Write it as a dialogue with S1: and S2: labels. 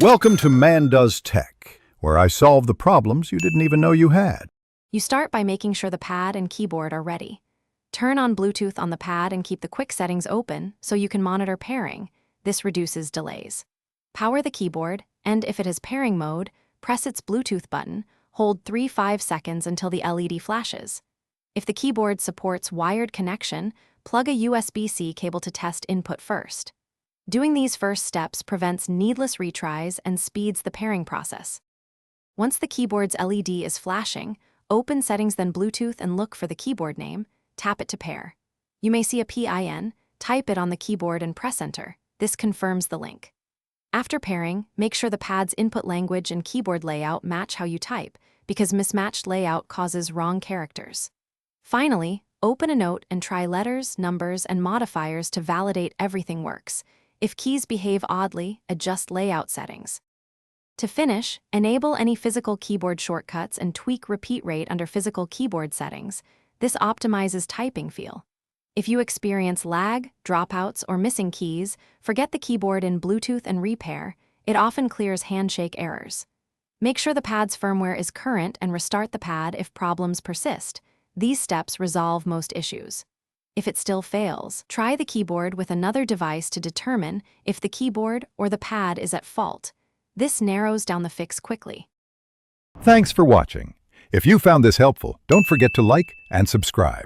S1: Welcome to Man Does Tech, where I solve the problems you didn't even know you had.
S2: You start by making sure the pad and keyboard are ready. Turn on Bluetooth on the pad and keep the quick settings open so you can monitor pairing. This reduces delays. Power the keyboard, and if it has pairing mode, press its Bluetooth button, hold 3-5 seconds until the LED flashes. If the keyboard supports wired connection, plug a USB-C cable to test input first. Doing these first steps prevents needless retries and speeds the pairing process. Once the keyboard's LED is flashing, open Settings then Bluetooth and look for the keyboard name, tap it to pair. You may see a PIN, type it on the keyboard and press Enter. This confirms the link. After pairing, make sure the pad's input language and keyboard layout match how you type, because mismatched layout causes wrong characters. Finally, open a note and try letters, numbers, and modifiers to validate everything works. If keys behave oddly, adjust layout settings. To finish, enable any physical keyboard shortcuts and tweak repeat rate under physical keyboard settings. This optimizes typing feel. If you experience lag, dropouts, or missing keys, forget the keyboard in Bluetooth and repair. It often clears handshake errors. Make sure the pad's firmware is current and restart the pad if problems persist. These steps resolve most issues. If it still fails, try the keyboard with another device to determine if the keyboard or the pad is at fault. This narrows down the fix quickly.
S1: Thanks for watching. If you found this helpful, don't forget to like and subscribe.